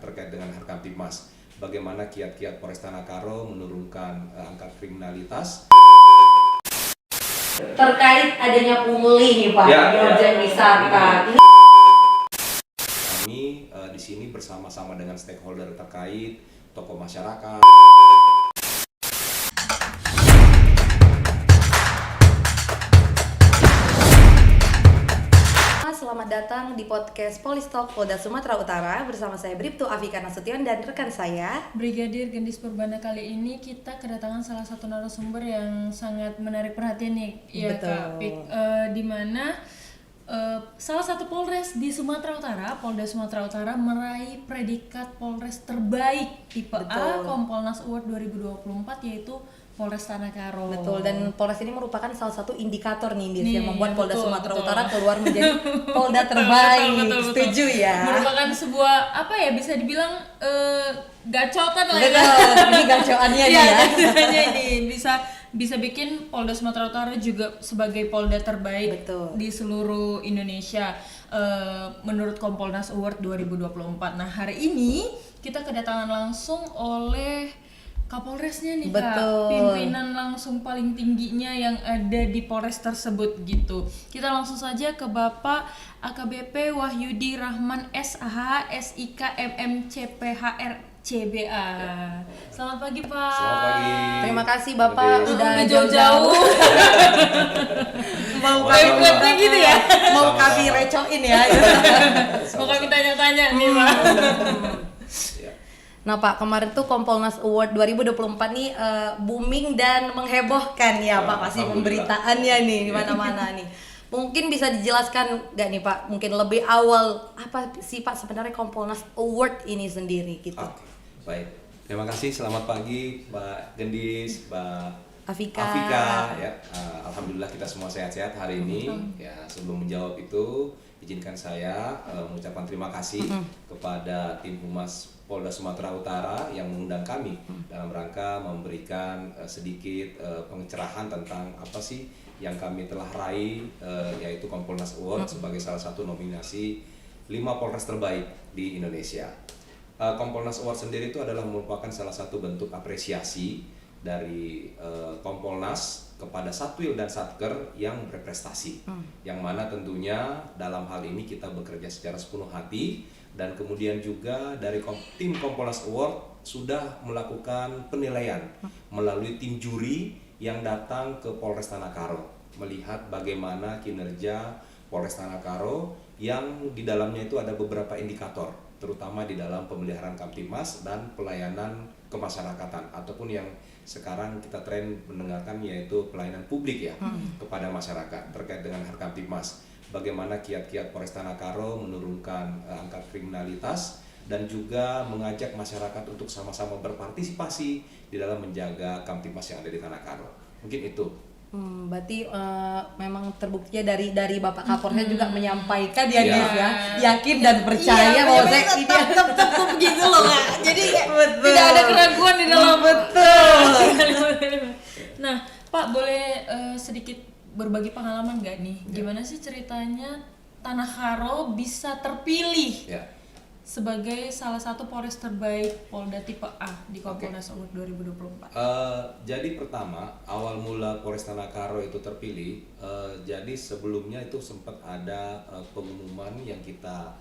terkait dengan Harkamtibmas. Bagaimana kiat-kiat Polres Tanah menurunkan angka kriminalitas. Terkait adanya pungli nih Pak, di Urjan Wisata. Kami di sini bersama-sama dengan stakeholder terkait, tokoh masyarakat. Selamat datang di podcast Polistalk Polda Sumatera Utara bersama saya Bribtu Afika Nasution dan rekan saya Brigadir Gendis Purbana. Kali ini kita kedatangan salah satu narasumber yang sangat menarik perhatian nih, ya Kak Pik, di mana salah satu Polres di Sumatera Utara, Polda Sumatera Utara meraih predikat Polres terbaik tipe A Kompolnas Award 2024 yaitu Polres Tanah Karo. Betul, dan Polres ini merupakan salah satu indikator nih yang membuat Polda Sumatera Utara keluar menjadi Polda terbaik. Betul. Setuju ya? Merupakan sebuah bisa dibilang gacotan lah ya. Ini gacoannya nih ya. Ini bisa bikin Polda Sumatera Utara juga sebagai Polda terbaik di seluruh Indonesia menurut Kompolnas Award 2024. Nah, hari ini kita kedatangan langsung oleh Kapolresnya nih Kak, pimpinan langsung paling tingginya yang ada di Polres tersebut gitu. Kita langsung saja ke Bapak AKBP Wahyudi Rahman SH SIK MM CPHR CBA. Selamat pagi Pak. Selamat pagi. Terima kasih Bapak udah jauh-jauh. Mau kami gitu ya. Mau kami recoin ya. Mau kami tanya-tanya nih Pak. Nah Pak, kemarin tuh Kompolnas Award 2024 nih booming dan menghebohkan ya Pak, pasti pemberitaannya nih di mana-mana nih. Mungkin bisa dijelaskan nggak nih Pak, mungkin lebih awal apa sih Pak sebenarnya Kompolnas Award ini sendiri gitu. Oke, baik. Terima kasih, selamat pagi Mbak Gendis, Mbak Afika ya. Alhamdulillah kita semua sehat-sehat hari ini. Ya, sebelum menjawab itu izinkan saya mengucapkan terima kasih kepada tim Humas Polda Sumatera Utara yang mengundang kami dalam rangka memberikan sedikit pencerahan tentang apa sih yang kami telah raih, yaitu Kompolnas Award sebagai salah satu nominasi 5 Polres terbaik di Indonesia. Kompolnas Award sendiri itu adalah merupakan salah satu bentuk apresiasi dari Kompolnas kepada Satwil dan Satker yang berprestasi, yang mana tentunya dalam hal ini kita bekerja secara sepenuh hati. Dan kemudian juga dari tim Kompolnas Award sudah melakukan penilaian melalui tim juri yang datang ke Polres Tanah Karo, melihat bagaimana kinerja Polres Tanah Karo yang di dalamnya itu ada beberapa indikator, terutama di dalam pemeliharaan Kamtibmas dan pelayanan kemasyarakatan ataupun yang sekarang kita tren mendengarkan yaitu pelayanan publik ya kepada masyarakat terkait dengan Harkamtibmas. Bagaimana kiat-kiat Polres Tanah Karo menurunkan angka kriminalitas dan juga mengajak masyarakat untuk sama-sama berpartisipasi di dalam menjaga Kamtibmas yang ada di Tanah Karo. Mungkin itu. Berarti memang terbuktinya dari Bapak Kapolres juga menyampaikan ya Nis ya, yakin dan percaya bahwa saya ini tetap gitu loh Kak. Jadi tidak ada keraguan di dalam Nah Pak, boleh sedikit berbagi pengalaman nggak nih? Gimana sih ceritanya Tanah Karo bisa terpilih sebagai salah satu Polres terbaik Polda tipe A di Kompolnas Award 2024? Jadi pertama, awal mula Polres Tanah Karo itu terpilih, jadi sebelumnya itu sempat ada pengumuman yang kita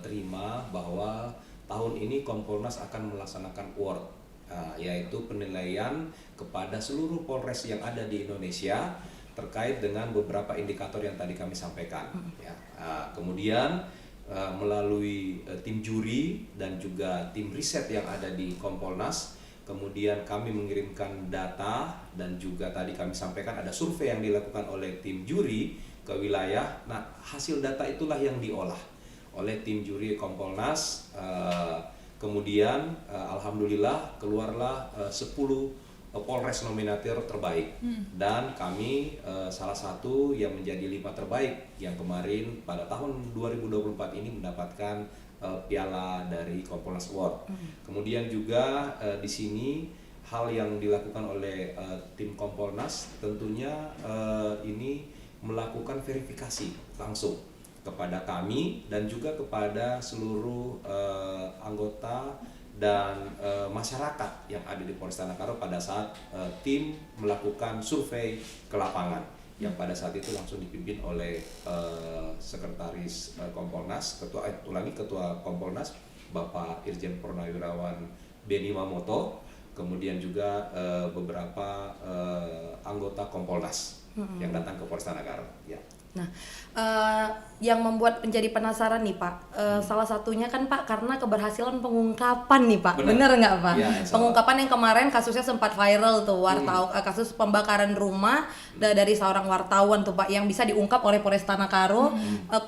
terima bahwa tahun ini Kompolnas akan melaksanakan award, yaitu penilaian kepada seluruh Polres yang ada di Indonesia terkait dengan beberapa indikator yang tadi kami sampaikan. Kemudian melalui tim juri dan juga tim riset yang ada di Kompolnas, kemudian kami mengirimkan data dan juga tadi kami sampaikan ada survei yang dilakukan oleh tim juri ke wilayah. Nah, hasil data itulah yang diolah oleh tim juri Kompolnas. Kemudian alhamdulillah keluarlah 10 Polres nominator terbaik dan kami salah satu yang menjadi 5 terbaik yang kemarin pada tahun 2024 ini mendapatkan piala dari Kompolnas Award. Kemudian juga di sini hal yang dilakukan oleh tim Kompolnas tentunya ini melakukan verifikasi langsung kepada kami dan juga kepada seluruh anggota dan masyarakat yang ada di Polres Tanah Karo pada saat tim melakukan survei ke lapangan yang pada saat itu langsung dipimpin oleh Sekretaris Kompolnas, Ketua Kompolnas Bapak Irjen Purnawirawan Beni Mamoto, kemudian juga beberapa anggota Kompolnas yang datang ke Polres Tanah Karo. Ya. Nah, yang membuat menjadi penasaran nih Pak, salah satunya kan Pak karena keberhasilan pengungkapan nih Pak, bener nggak Pak? Ya, pengungkapan yang kemarin kasusnya sempat viral tuh, kasus pembakaran rumah dari seorang wartawan tuh Pak, yang bisa diungkap oleh Polres Tanah Karo,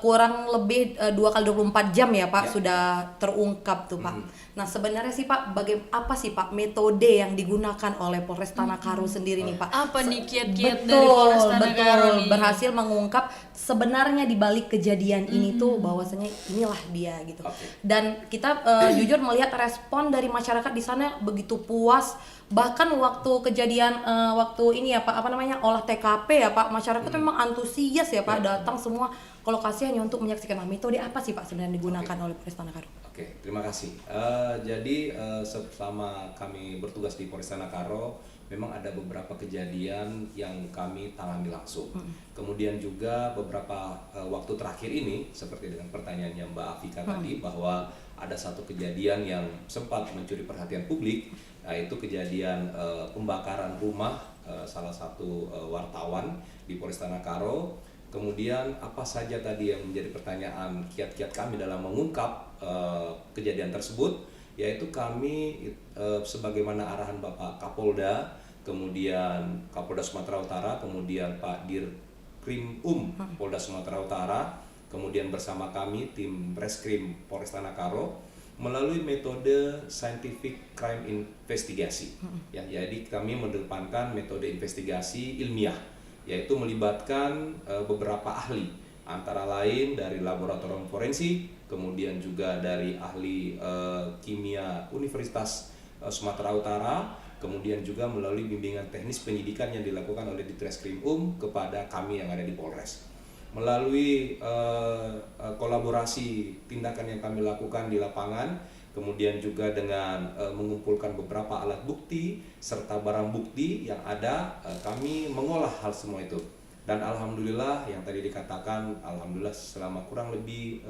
kurang lebih 2x24 jam ya Pak, sudah terungkap tuh Pak. Nah sebenarnya sih Pak, apa sih Pak metode yang digunakan oleh Polres Tanah Karo sendiri nih Pak? Apa nih kiat-kiat dari Polres Tanah Karo nih? Berhasil mengungkap sebenarnya di balik kejadian ini tuh bahwasanya inilah dia gitu. Dan kita jujur melihat respon dari masyarakat di sana begitu puas. Bahkan waktu kejadian waktu ini ya Pak, olah TKP ya Pak, masyarakat memang antusias ya Pak, datang semua ke lokasi hanya untuk menyaksikan. Metode apa sih Pak sebenarnya digunakan oleh Polres Tanah Karo? Oke, terima kasih. Jadi selama kami bertugas di Polres Tanah Karo, memang ada beberapa kejadian yang kami tangani langsung. Kemudian juga beberapa waktu terakhir ini, seperti dengan pertanyaannya Mbak Afika tadi, bahwa ada satu kejadian yang sempat mencuri perhatian publik, yaitu kejadian pembakaran rumah salah satu wartawan di Polres Tanah Karo. Kemudian apa saja tadi yang menjadi pertanyaan kiat-kiat kami dalam mengungkap kejadian tersebut, yaitu kami sebagaimana arahan Bapak Kapolda, kemudian Kapolda Sumatera Utara, kemudian Pak Dirkrim Polda Sumatera Utara, kemudian bersama kami tim Reskrim Polres Tanah Karo melalui metode scientific crime investigasi. Ya, jadi kami mengedepankan metode investigasi ilmiah, yaitu melibatkan beberapa ahli, antara lain dari laboratorium forensik, kemudian juga dari ahli kimia Universitas Sumatera Utara, kemudian juga melalui bimbingan teknis penyidikan yang dilakukan oleh Ditreskrim kepada kami yang ada di Polres. Melalui kolaborasi tindakan yang kami lakukan di lapangan, kemudian juga dengan mengumpulkan beberapa alat bukti serta barang bukti yang ada, kami mengolah hal semua itu. Dan alhamdulillah yang tadi dikatakan, alhamdulillah selama kurang lebih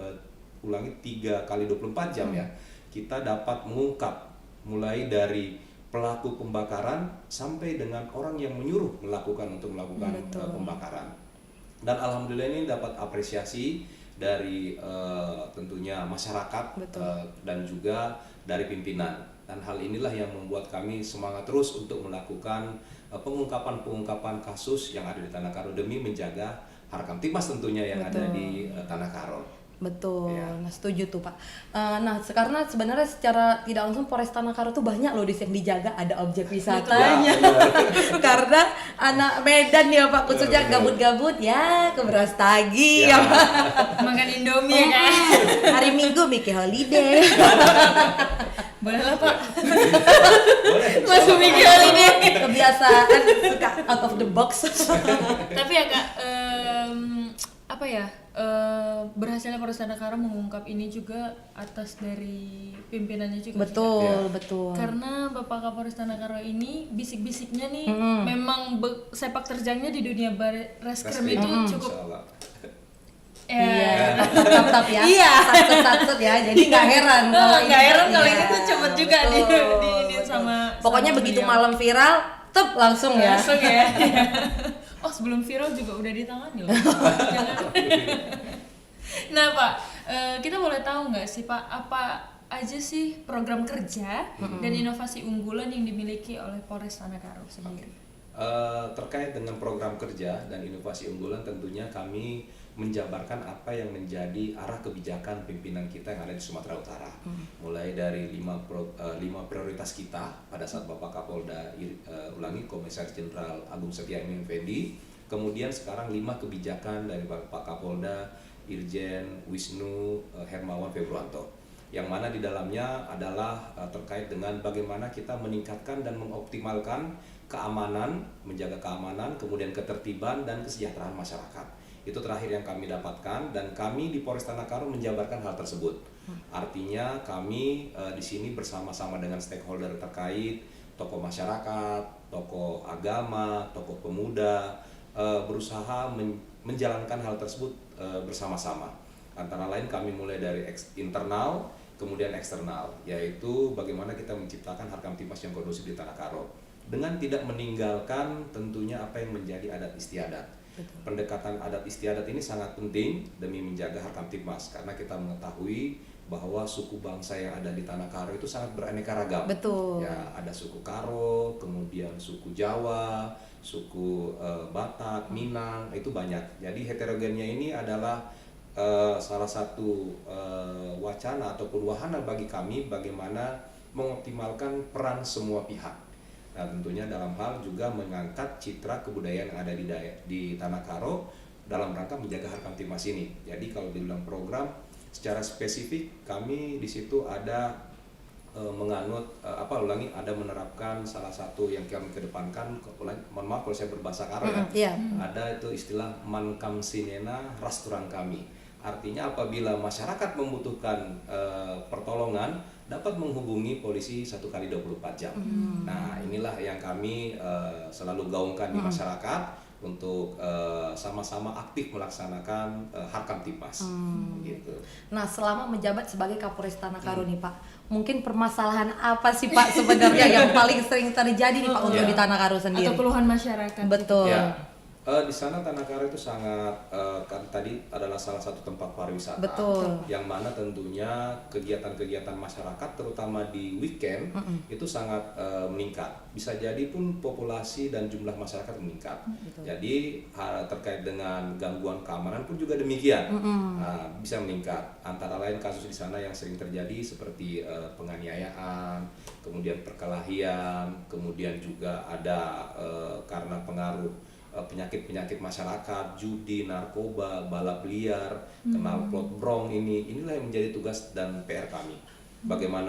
3x24 jam ya, kita dapat mengungkap mulai dari pelaku pembakaran sampai dengan orang yang menyuruh melakukan pembakaran. Dan alhamdulillah ini dapat apresiasi dari tentunya masyarakat dan juga dari pimpinan. Dan hal inilah yang membuat kami semangat terus untuk melakukan pengungkapan kasus yang ada di Tanah Karo demi menjaga Harkam Tipmas tentunya yang ada di Tanah Karo. Betul, nah setuju tuh Pak. Nah karena sebenarnya secara tidak langsung Polres Tanah Karo tuh banyak loh yang dijaga, ada objek wisatanya. Karena anak Medan ya Pak, khususnya gabut-gabut ya ke Brastagi ya Pak. Makan Indomie kan. Hari Minggu bikin holiday. Boleh lah Pak. Masuk bikin holiday. Kebiasaan suka out of the box. Tapi ya Kak, berhasilnya Polres Tanah Karo mengungkap ini juga atas dari pimpinannya juga. Betul. Karena Bapak Kapolres Tanah Karo ini bisik-bisiknya nih memang sepak terjangnya di dunia reskrim itu cukup. Tetap ya. Iya. Satu ya. Jadi nggak heran kalau ini tuh cepet juga di ini sama. Pokoknya begitu malam viral, langsung ya. Oh sebelum viral juga udah ditangani loh. Nah Pak, kita boleh tahu nggak sih Pak, apa aja sih program kerja dan inovasi unggulan yang dimiliki oleh Polres Tanah Karo sendiri? Terkait dengan program kerja dan inovasi unggulan, tentunya kami menjabarkan apa yang menjadi arah kebijakan pimpinan kita yang ada di Sumatera Utara. Mulai dari 5 prioritas kita pada saat Bapak Kapolda Komisaris Jenderal Agung Setiawan Effendi, kemudian sekarang 5 kebijakan dari Bapak Kapolda Irjen Wisnu Hermawan Februanto, yang mana di dalamnya adalah terkait dengan bagaimana kita meningkatkan dan mengoptimalkan keamanan, menjaga keamanan, kemudian ketertiban dan kesejahteraan masyarakat. Itu terakhir yang kami dapatkan, dan kami di Polres Tanah Karo menjabarkan hal tersebut. Artinya kami di sini bersama-sama dengan stakeholder terkait, tokoh masyarakat, tokoh agama, tokoh pemuda, berusaha menjalankan hal tersebut bersama-sama. Antara lain kami mulai dari internal, kemudian eksternal, yaitu bagaimana kita menciptakan Harkamtibmas yang kondusif di Tanah Karo dengan tidak meninggalkan tentunya apa yang menjadi adat istiadat. Betul. Pendekatan adat istiadat ini sangat penting demi menjaga Harkamtibmas, karena kita mengetahui bahwa suku bangsa yang ada di Tanah Karo itu sangat beraneka ragam. Betul. Ya, ada suku Karo, kemudian suku Jawa, suku Batak, Minang, itu banyak. Jadi heterogennya ini adalah salah satu wacana ataupun wahana bagi kami bagaimana mengoptimalkan peran semua pihak. Nah, tentunya dalam hal juga mengangkat citra kebudayaan yang ada di Tanah Karo dalam rangka menjaga Harkamtibmas ini. Jadi kalau dibilang program secara spesifik, kami di situ ada ada menerapkan salah satu yang kami kedepankan. Mohon maaf kalau saya berbahasa Karo ya. Ada itu istilah mankam sinena rasturang kami. Artinya apabila masyarakat membutuhkan pertolongan, dapat menghubungi polisi 1 kali 24 jam. Nah, inilah yang kami selalu gaungkan di masyarakat untuk sama-sama aktif melaksanakan Harkamtibmas. Gitu. Nah, selama menjabat sebagai Kapolres Tanah Karo nih Pak, mungkin permasalahan apa sih Pak sebenarnya yang paling sering terjadi nih Pak untuk di Tanah Karo sendiri? Atau keluhan masyarakat? Betul. Ya. Di sana Tanah Karo itu sangat kan tadi adalah salah satu tempat pariwisata. Betul. Yang mana tentunya kegiatan-kegiatan masyarakat terutama di weekend itu sangat meningkat. Bisa jadi pun populasi dan jumlah masyarakat meningkat. Jadi terkait dengan gangguan keamanan pun juga demikian. Bisa meningkat. Antara lain kasus di sana yang sering terjadi seperti penganiayaan, kemudian perkelahian, kemudian juga ada karena pengaruh penyakit-penyakit masyarakat, judi, narkoba, balap liar, knalpot brong inilah yang menjadi tugas dan PR kami.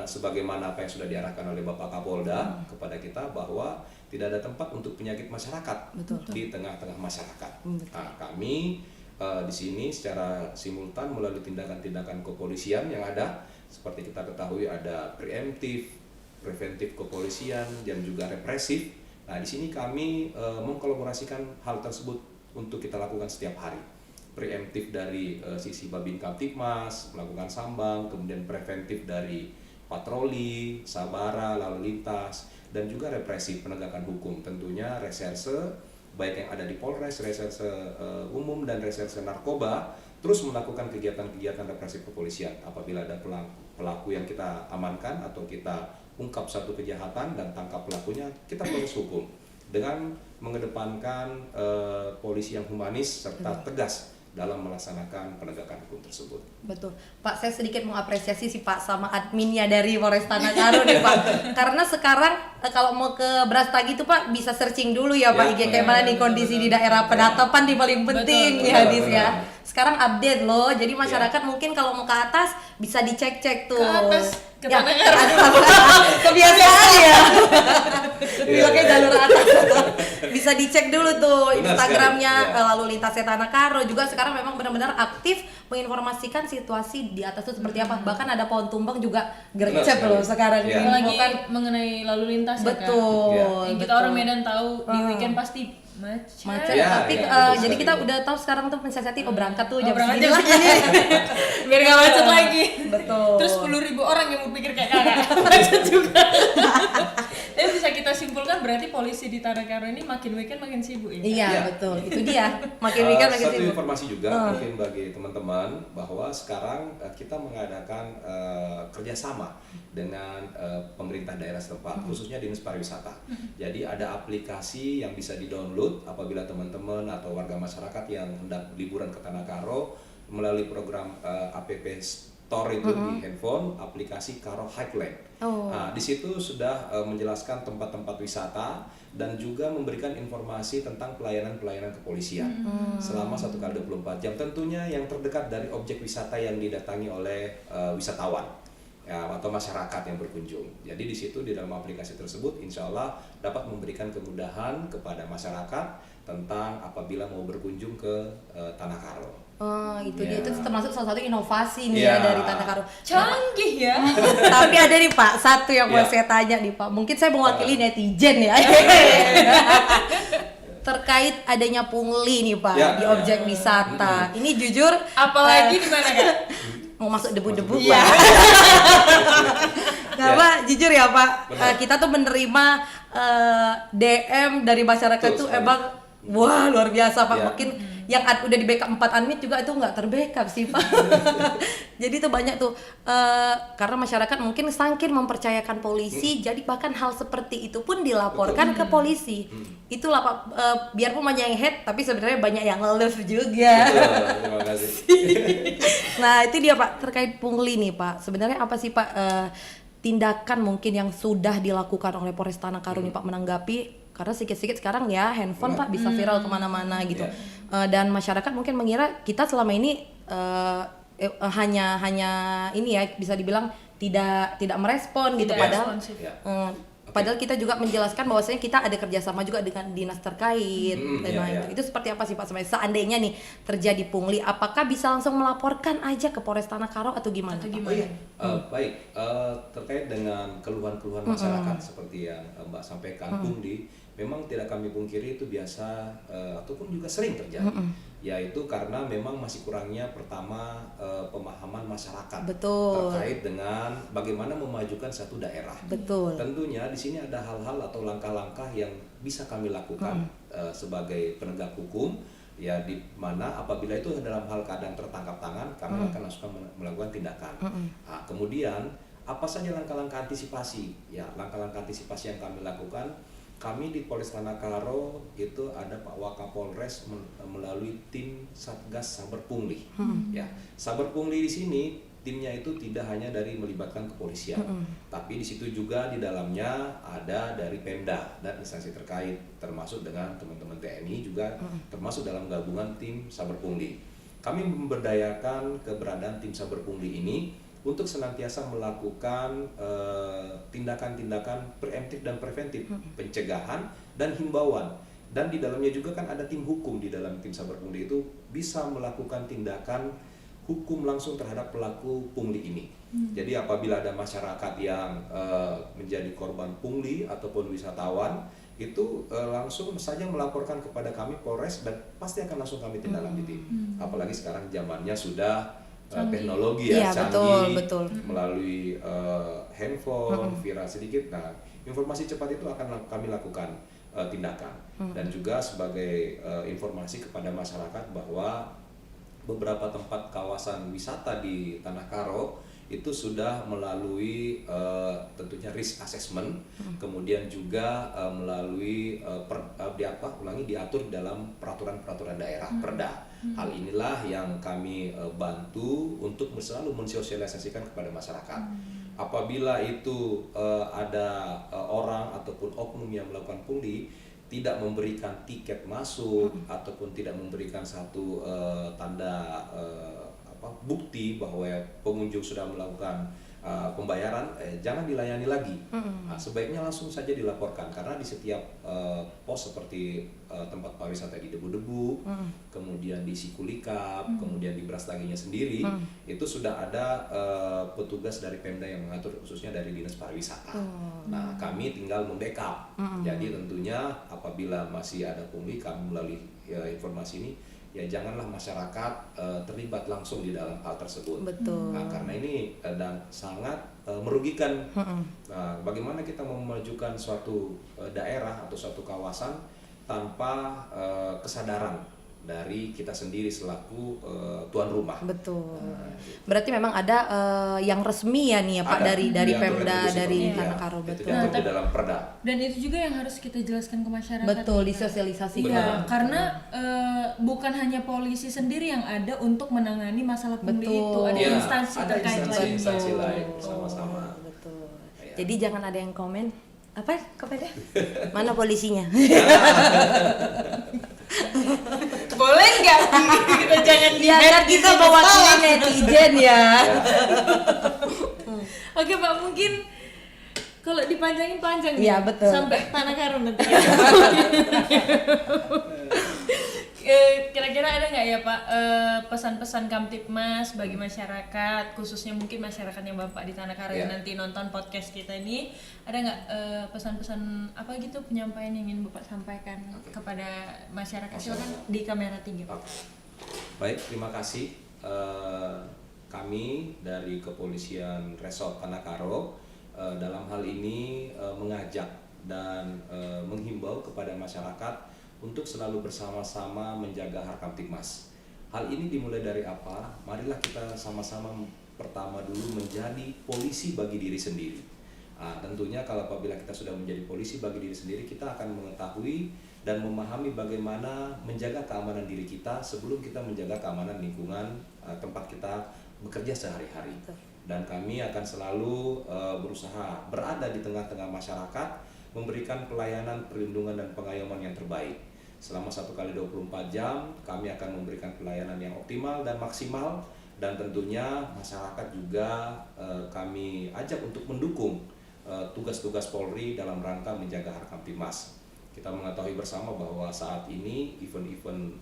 Sebagaimana apa yang sudah diarahkan oleh Bapak Kapolda kepada kita bahwa tidak ada tempat untuk penyakit masyarakat. Betul. Di tengah-tengah masyarakat. Nah, kami di sini secara simultan melalui tindakan-tindakan kepolisian yang ada, seperti kita ketahui ada preemptif, preventif kepolisian, dan juga represif. Nah, di sini kami mengkolaborasikan hal tersebut untuk kita lakukan setiap hari. Preemptif dari sisi Babin Kamtibmas, melakukan sambang, kemudian preventif dari patroli, sabara, lalu lintas, dan juga represif penegakan hukum. Tentunya reserse, baik yang ada di Polres, reserse umum, dan reserse narkoba, terus melakukan kegiatan-kegiatan represif kepolisian. Apabila ada pelaku yang kita amankan atau kita ungkap satu kejahatan dan tangkap pelakunya, kita proses hukum dengan mengedepankan polisi yang humanis serta tegas dalam melaksanakan penegakan hukum tersebut. Betul. Pak, saya sedikit mau apresiasi sih Pak sama adminnya dari Polres Tanah Karo nih Pak. Karena sekarang kalau mau ke Brastagi itu Pak bisa searching dulu ya Pak, IG kayak mana nih kondisi di daerah penatapan di paling penting ya Hadis ya. Sekarang update loh, jadi masyarakat mungkin kalau mau ke atas bisa dicek-cek tuh. Ke atas, ke ya, Tanah Karo. kebiasaan ya. Bilangnya jalur atas. Bisa dicek dulu tuh Instagramnya lalu lintasnya Tanah Karo. Juga sekarang memang benar-benar aktif menginformasikan situasi di atas itu seperti apa. Bahkan ada pohon tumbang juga gercep loh sekarang ini. Apalagi mengenai lalu lintas betul. Ya kan? Yang kita orang Medan tahu di weekend pasti macet. Tapi jadi kita udah tahu sekarang tuh mensiasati berangkat tuh jam berangkat 9 segini. Biar nggak macet lagi. Betul. Terus 10.000 orang yang mau pikir kayak kakak macet juga. Tapi bisa kita simpulkan berarti polisi di Tanah Karo ini makin weekend makin sibuk ya? Iya, betul. Itu dia. Makin weekend makin sibuk. sibuk. Satu informasi juga mungkin bagi teman-teman bahwa sekarang kita mengadakan kerjasama dengan pemerintah daerah setempat, khususnya Dinas Pariwisata. Jadi ada aplikasi yang bisa di-download apabila teman-teman atau warga masyarakat yang hendak liburan ke Tanah Karo melalui program app Store itu di handphone, aplikasi Karo Highland. Nah, di situ sudah menjelaskan tempat-tempat wisata dan juga memberikan informasi tentang pelayanan-pelayanan kepolisian selama 1 kali 24 jam. Tentunya yang terdekat dari objek wisata yang didatangi oleh wisatawan. ya, atau masyarakat yang berkunjung. Jadi di situ di dalam aplikasi tersebut insya Allah dapat memberikan kemudahan kepada masyarakat tentang apabila mau berkunjung ke Tanah Karo. Oh, itu dia, Ya. itu termasuk salah satu inovasi nih Ya. ya dari Tanah Karo. Canggih ya. Tapi ada nih Pak, satu yang mau Ya. saya tanya nih Pak. Mungkin saya mewakili netizen ya. Terkait adanya pungli nih Pak Ya. di objek wisata. Ini jujur Apalagi di mana Kak? mau masuk debu-debu Iya. Pak. Nggak, Ya. Pak, jujur ya Pak, Benar. kita tuh menerima DM dari masyarakat Betul tuh sekali. emang wah luar biasa Pak. Ya. Mungkin yang udah di backup 4 unmute juga itu nggak terbackup sih Pak. Jadi tuh banyak tuh karena masyarakat mungkin sangkin mempercayakan polisi, jadi bahkan hal seperti itu pun dilaporkan ke polisi. Itulah Pak, biarpun banyak yang hate tapi sebenarnya banyak yang love juga. Betul, terima kasih. Nah itu dia Pak, terkait pungli nih Pak, sebenarnya apa sih Pak tindakan mungkin yang sudah dilakukan oleh Polres Tanah Karo nih Pak menanggapi, karena sedikit-sedikit sekarang ya handphone Pak bisa viral kemana-mana gitu. Dan masyarakat mungkin mengira kita selama ini hanya ini ya bisa dibilang tidak merespon gitu, Tidak padahal responsif. Ya. padahal kita juga menjelaskan bahwasanya kita ada kerjasama juga dengan dinas terkait. Dan iya, lain. iya. Itu seperti apa sih Pak seandainya nih terjadi pungli, apakah bisa langsung melaporkan aja ke Polres Tanah Karo atau gimana? Atau Pak? gimana? Baik, terkait dengan keluhan-keluhan masyarakat seperti yang Mbak sampaikan, pungli memang tidak kami pungkiri itu biasa ataupun juga sering terjadi, yaitu karena memang masih kurangnya pertama pemahaman masyarakat Betul. terkait dengan bagaimana memajukan satu daerah. Betul. Tentunya di sini ada hal-hal atau langkah-langkah yang bisa kami lakukan sebagai penegak hukum, ya di mana apabila itu dalam hal keadaan tertangkap tangan kami akan langsung melakukan tindakan. Nah, kemudian apa saja langkah-langkah antisipasi? Ya, langkah-langkah antisipasi yang kami lakukan, kami di Polres Tanah Karo itu ada Pak Wakapolres melalui tim Satgas Saber Pungli. Ya, Saber Pungli di sini timnya itu tidak hanya dari melibatkan kepolisian, tapi di situ juga di dalamnya ada dari Pemda dan instansi terkait, termasuk dengan teman-teman TNI juga termasuk dalam gabungan tim Saber Pungli. Kami memberdayakan keberadaan tim Saber Pungli ini untuk senantiasa melakukan tindakan-tindakan preemptif dan preventif, pencegahan dan himbauan. Dan di dalamnya juga kan ada tim hukum di dalam tim Saber Pungli itu bisa melakukan tindakan hukum langsung terhadap pelaku pungli ini. Jadi apabila ada masyarakat yang menjadi korban pungli ataupun wisatawan, itu langsung saja melaporkan kepada kami Polres dan pasti akan langsung kami tindak lanjuti. Apalagi sekarang zamannya sudah teknologi ya, Iya, canggih, betul. melalui handphone, viral sedikit. Nah, informasi cepat itu akan kami lakukan tindakan. Dan juga sebagai informasi kepada masyarakat bahwa beberapa tempat kawasan wisata di Tanah Karo itu sudah melalui tentunya risk assessment, kemudian juga melalui diatur dalam peraturan-peraturan daerah Perda. Hal inilah yang kami bantu untuk selalu mensosialisasikan kepada masyarakat. Apabila itu ada orang ataupun oknum yang melakukan pungli, tidak memberikan tiket masuk ataupun tidak memberikan satu tanda bukti bahwa pengunjung sudah melakukan pembayaran, jangan dilayani lagi. Nah, sebaiknya langsung saja dilaporkan, karena di setiap pos seperti tempat pariwisata di Debu-Debu, kemudian di Sikulikap, kemudian di Brastaginya sendiri, itu sudah ada petugas dari Pemda yang mengatur, khususnya dari Dinas Pariwisata. Nah, kami tinggal membackup. Jadi tentunya apabila masih ada pungli, kami melalui informasi ini, ya janganlah masyarakat terlibat langsung di dalam hal tersebut. Betul. Nah, karena ini dan sangat merugikan. Nah, bagaimana kita memajukan suatu daerah atau suatu kawasan tanpa kesadaran dari kita sendiri selaku tuan rumah. Betul. Berarti memang ada yang resmi ya nih ya Pak, Ada. dari Diatur Pemda retribusi dari pemilihan. Tanah Karo, Itu betul. diatur di dalam Perda. Dan itu juga yang harus kita jelaskan ke masyarakat. Betul, Kak. disosialisasikan. Iya, Benar. karena bukan hanya polisi sendiri yang ada untuk menangani masalah pungli Betul. itu, ada Iya, instansi ada terkait lain. instansi lain sama-sama. Betul. Iya. Jadi jangan ada yang komen apa kepada mana polisinya. Boleh nggak kita jangan Ya kan kita mewakili netizen ya. Oke Pak, mungkin kalau dipanjangin panjang nih. Iya, betul. Sampai Tanah Karo nanti. Kira-kira ada nggak ya Pak pesan-pesan Kamtibmas bagi masyarakat, khususnya mungkin masyarakat yang Bapak di Tanah Karo yang nanti nonton podcast kita ini, ada nggak pesan-pesan apa gitu, penyampaian yang ingin Bapak sampaikan kepada masyarakat? Silakan di kamera 3 Pak. Baik, terima kasih. Kami dari Kepolisian Resort Tanah Karo dalam hal ini mengajak dan menghimbau kepada masyarakat untuk selalu bersama-sama menjaga Harkamtibmas. Hal ini dimulai dari apa? Marilah kita sama-sama pertama dulu menjadi polisi bagi diri sendiri. Tentunya kalau apabila kita sudah menjadi polisi bagi diri sendiri, kita akan mengetahui dan memahami bagaimana menjaga keamanan diri kita sebelum kita menjaga keamanan lingkungan tempat kita bekerja sehari-hari. Dan kami akan selalu berusaha berada di tengah-tengah masyarakat, memberikan pelayanan, perlindungan dan pengayoman yang terbaik. Selama 1x24 jam kami akan memberikan pelayanan yang optimal dan maksimal, dan tentunya masyarakat juga kami ajak untuk mendukung tugas-tugas Polri dalam rangka menjaga Harkamtibmas. Kita mengetahui bersama bahwa saat ini event-event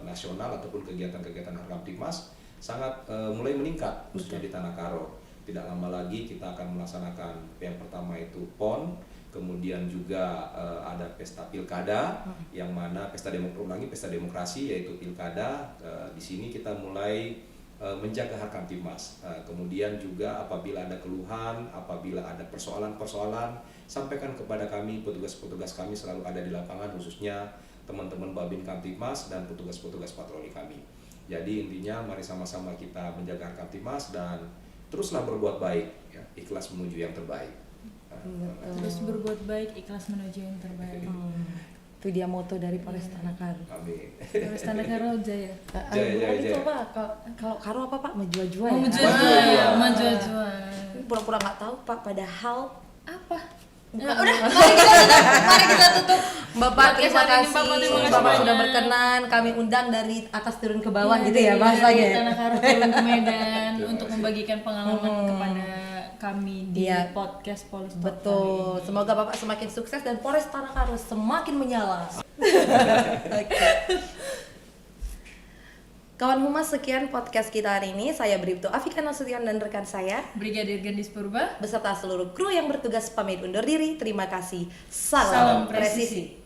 nasional ataupun kegiatan-kegiatan Harkamtibmas sangat mulai meningkat khususnya di Tanah Karo. Tidak lama lagi kita akan melaksanakan yang pertama itu PON, kemudian juga ada pesta pilkada, yang mana pesta demokrasi yaitu pilkada. Di sini kita mulai menjaga Harkamtibmas. Kemudian juga apabila ada keluhan, apabila ada persoalan-persoalan, sampaikan kepada kami, petugas-petugas kami selalu ada di lapangan, khususnya teman-teman Babin Kamtibmas dan petugas-petugas patroli kami. Jadi intinya mari sama-sama kita menjaga Harkamtibmas dan teruslah berbuat baik, ya, ikhlas menuju yang terbaik. Terus berbuat baik, ikhlas menuju yang terbaik. Itu dia moto dari Polres Tanah Karo. Amin. Polres Tanah Karo Jaya. Itu Pak, kalau Karo apa Pak? Menjual-jual ya? Menjual-jual. Pura-pura nggak tahu Pak, padahal Apa? Bukan. Udah, mari kita tutup. Bapak terima Podcast hari ini, kasih. Bapak, terima kasih Bapak banyak. sudah berkenan, kami undang dari atas turun ke bawah gitu ya Dari bahasanya. Tanah Karo turun ke Medan untuk membagikan pengalaman kepada kami di Iya. podcast Polres. Betul. Semoga Bapak semakin sukses dan Polres Tanah Karo semakin menyala. Oke. Kawan Humas, sekian podcast kita hari ini. Saya Bribtu Afika Nasution dan rekan saya Brigadir Gendis Purba beserta seluruh kru yang bertugas pamit undur diri. Terima kasih. Salam Salam presisi.